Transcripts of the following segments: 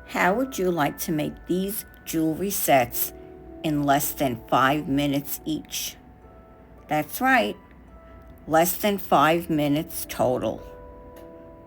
How would you like to make these jewelry sets in less than 5 minutes each? That's right, less than 5 minutes total.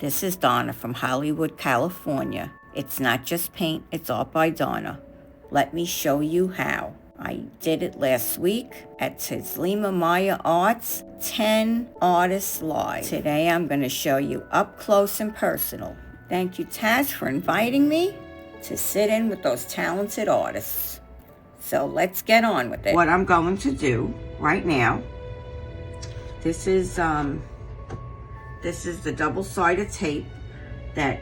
This is Donna from Hollywood, California. It's not just paint, it's art by Donna. Let me show you how. I did it last week at Teexpert Maya Arts, 10 Artists Live. Today I'm going to show you up close and personal. Thank you, Taz, for inviting me to sit in with those talented artists. So let's get on with it. What I'm going to do right now, this is the double-sided tape that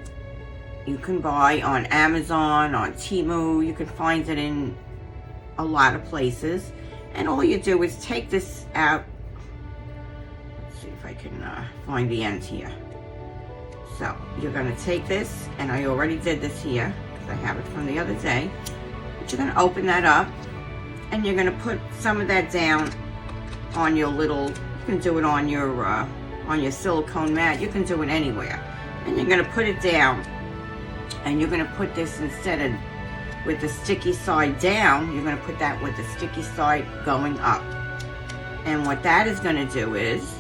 you can buy on Amazon, on Temu. You can find it in a lot of places. And all you do is take this out. Let's see if I can find the end here. So you're going to take this, and I already did this here because I have it from the other day. But you're going to open that up, and you're going to put some of that down on your little, you can do it on your silicone mat. You can do it anywhere. And you're going to put it down, and you're going to put this, instead of with the sticky side down, you're going to put that with the sticky side going up. And what that is going to do is,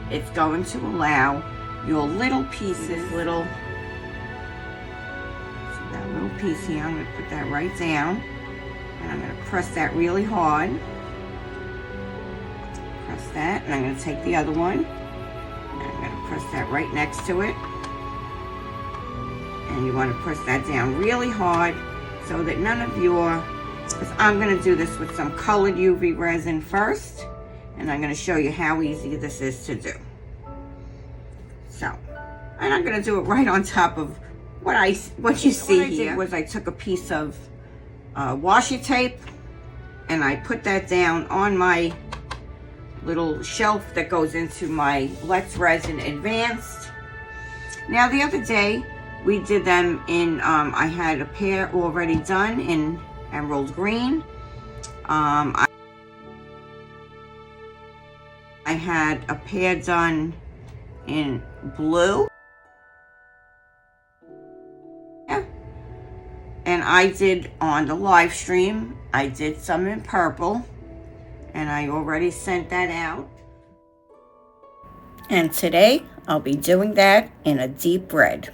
it's going to allow your little pieces, see that little piece here, I'm going to put that right down, and I'm going to press that really hard. Press that, and I'm going to take the other one, and I'm going to press that right next to it. And you want to press that down really hard so that none of your, because I'm going to do this with some colored UV resin first, and I'm going to show you how easy this is to do. So, and I'm going to do it right on top of what you see here. What I did was I took a piece of washi tape, and I put that down on my little shelf that goes into my Let's Resin Advanced. Now the other day we did them in, I had a pair already done in emerald green. I had a pair done in blue. Yeah. And I did on the live stream, I did some in purple, and I already sent that out. And today I'll be doing that in a deep red.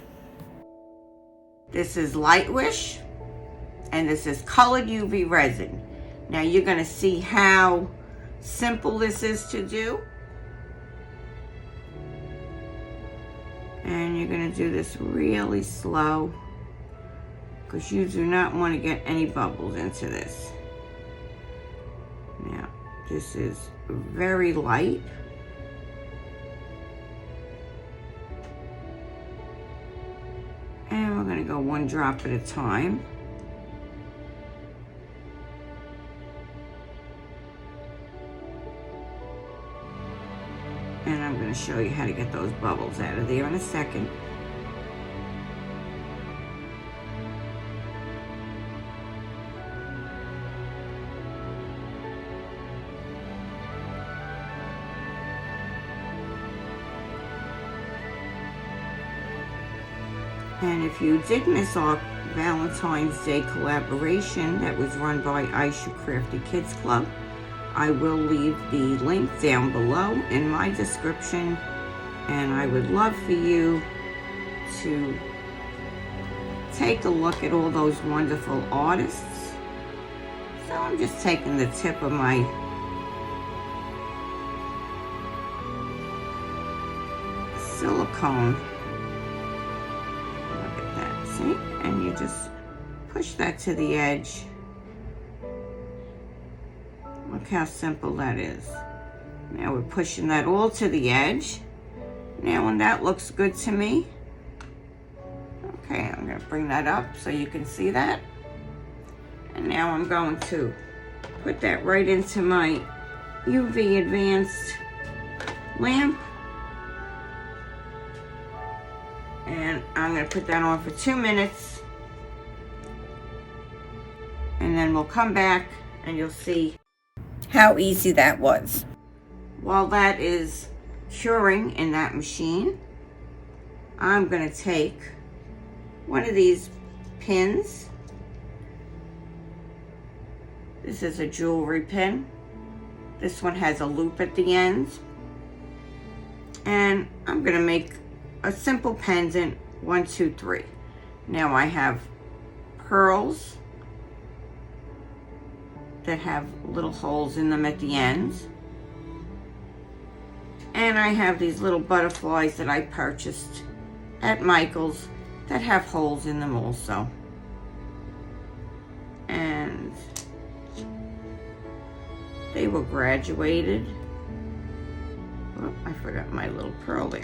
This is Lightwish, and this is colored UV resin. Now you're going to see how simple this is to do. And you're going to do this really slow, because you do not want to get any bubbles into this. Now, this is very light. And we're going to go one drop at a time. And I'm going to show you how to get those bubbles out of there in a second. And if you did miss our Valentine's Day collaboration that was run by Ice You Crafty Kids Club, I will leave the link down below in my description, and I would love for you to take a look at all those wonderful artists. So I'm just taking the tip of my silicone. Look at that, see? And you just push that to the edge. Look how simple that is. Now we're pushing that all to the edge. Now when that looks good to me, okay, I'm going to bring that up so you can see that. And now I'm going to put that right into my UV Advanced lamp. And I'm going to put that on for 2 minutes. And then we'll come back and you'll see how easy that was. While that is curing in that machine, I'm going to take one of these pins. This is a jewelry pin. This one has a loop at the end. And I'm gonna make a simple pendant, 1, 2, 3. Now I have pearls that have little holes in them at the ends. And I have these little butterflies that I purchased at Michael's that have holes in them also. And they were graduated. Oh, I forgot my little pearl there.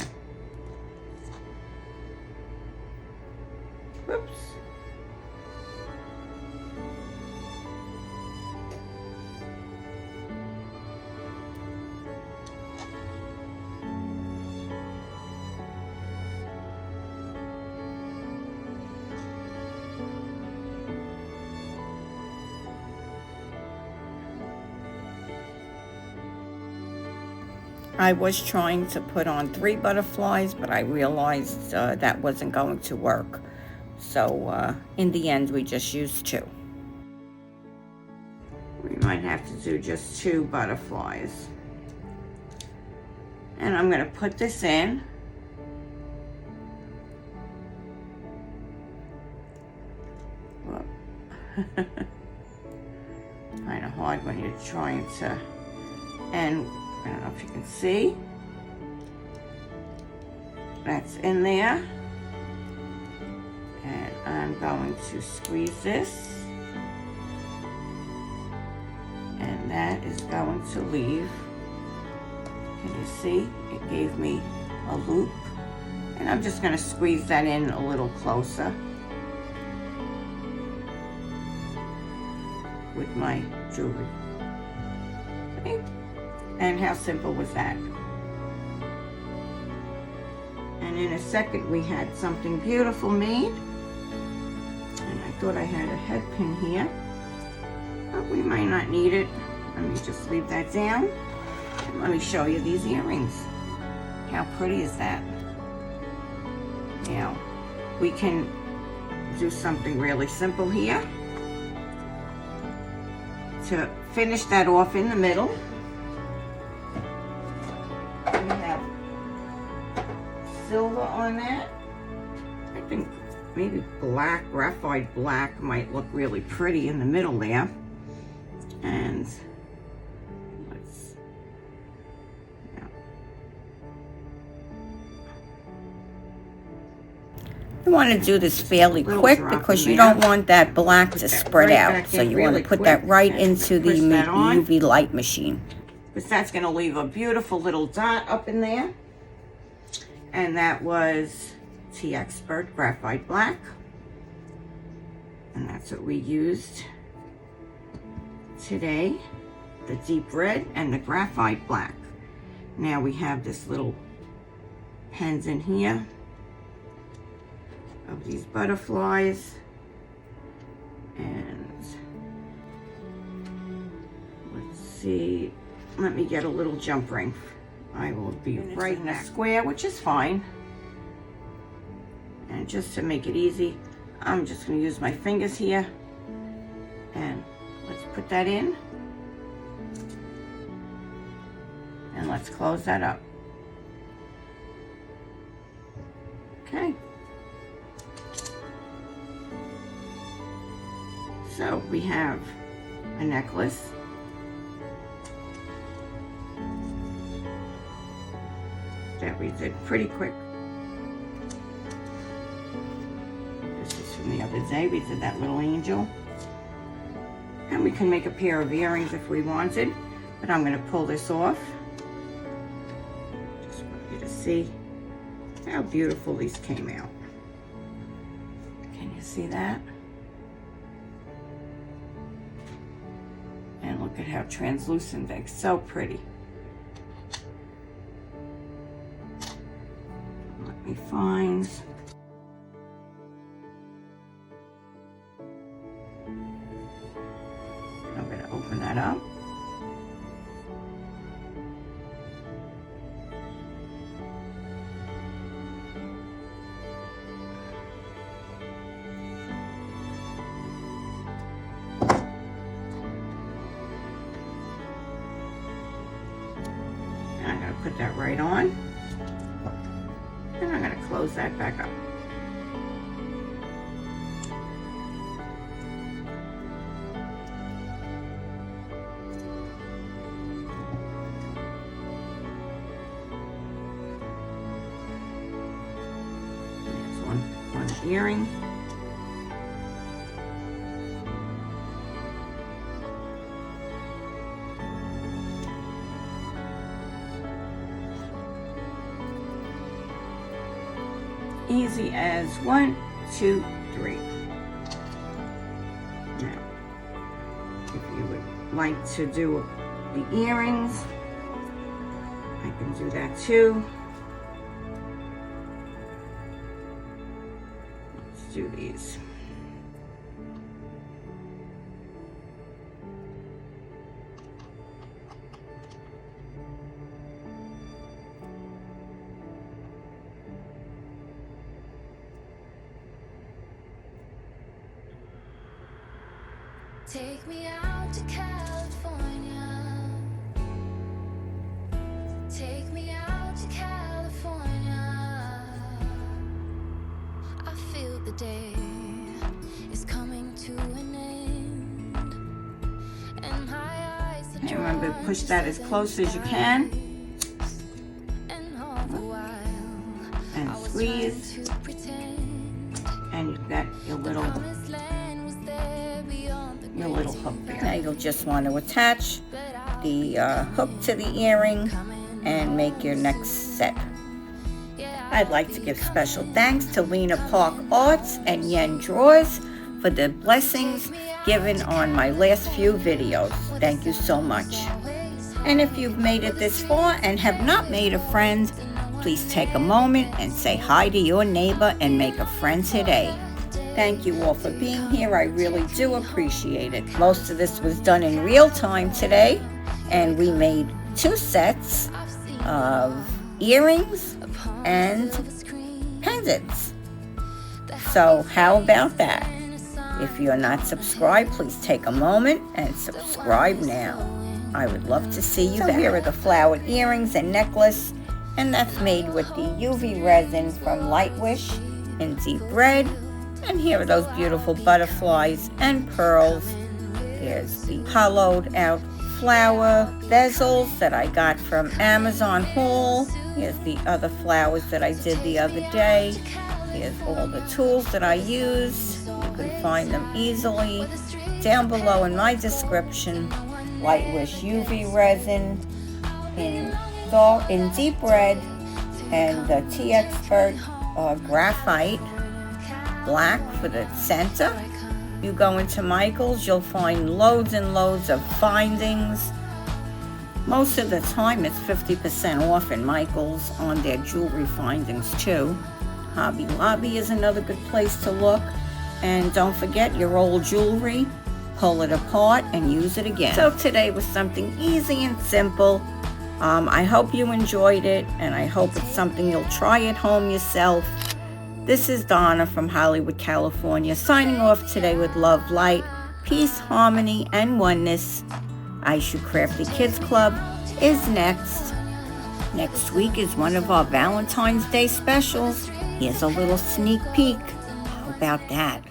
Whoops. I was trying to put on 3 butterflies, but I realized that wasn't going to work. So in the end, we just used 2. We might have to do just 2 butterflies. And I'm going to put this in. Kind of hard when you're trying to, and I don't know if you can see. That's in there. And I'm going to squeeze this. And that is going to leave. Can you see? It gave me a loop. And I'm just going to squeeze that in a little closer with my jewelry. Okay. And how simple was that? And in a second we had something beautiful made. And I thought I had a head pin here, but we might not need it. Let me just leave that down. And let me show you these earrings. How pretty is that? Now, we can do something really simple here to finish that off in the middle. We have silver on that. I think maybe black, graphite black might look really pretty in the middle there. And let's, yeah. You want to do this fairly quick because you don't want that black to spread out. So you want to put that right into the UV light machine. Because that's going to leave a beautiful little dot up in there. And that was Teexpert Graphite Black. And that's what we used today. The deep red and the graphite black. Now we have this little pendant here of these butterflies. And let's see. Let me get a little jump ring. I will be right in a square, which is fine. And just to make it easy, I'm just going to use my fingers here. And let's put that in. And let's close that up. Okay. So we have a necklace. That we did pretty quick. This is from the other day. We did that little angel. And we can make a pair of earrings if we wanted. But I'm going to pull this off. Just want you to see how beautiful these came out. Can you see that? And look at how translucent they're. So pretty. Let me find. I'm going to open that up. that right on. And I'm going to close that back up. There's one earring. Easy as 1, 2, 3. Now, if you would like to do the earrings, I can do that too. Let's do these. Take me out to California. Take me out to California. I feel the day is coming to an end. And my eyes are and remember, push that as close as you can. And squeeze. And you've got your little hook there. Now you'll just want to attach the hook to the earring and make your next set. I'd like to give special thanks to Lena Park Arts and Yen Drawers for the blessings given on my last few videos. Thank you so much. And if you've made it this far and have not made a friend, please take a moment and say hi to your neighbor and make a friend today. Thank you all for being here. I really do appreciate it. Most of this was done in real time today, and we made 2 sets of earrings and pendants. So how about that? If you're not subscribed, please take a moment and subscribe now. I would love to see you there. Here are the flowered earrings and necklace, and that's made with the UV resin from Lightwish in deep red. And here are those beautiful butterflies and pearls. There's the hollowed out flower bezels that I got from Amazon haul. Here's the other flowers that I did the other day. Here's all the tools that I use. You can find them easily down below in my description. Lightwish UV resin in deep red, and the Teexpert Graphite black for the center. You go into Michael's, you'll find loads and loads of findings. Most of the time it's 50% off in Michael's on their jewelry findings too. Hobby Lobby is another good place to look. And don't forget your old jewelry, pull it apart and use it again. So today was something easy and simple. I hope you enjoyed it, and I hope it's something you'll try at home yourself. This is Donna from Hollywood, California, signing off today with love, light, peace, harmony, and oneness. I Shoot Crafty Kids Club is next. Next week is one of our Valentine's Day specials. Here's a little sneak peek. How about that?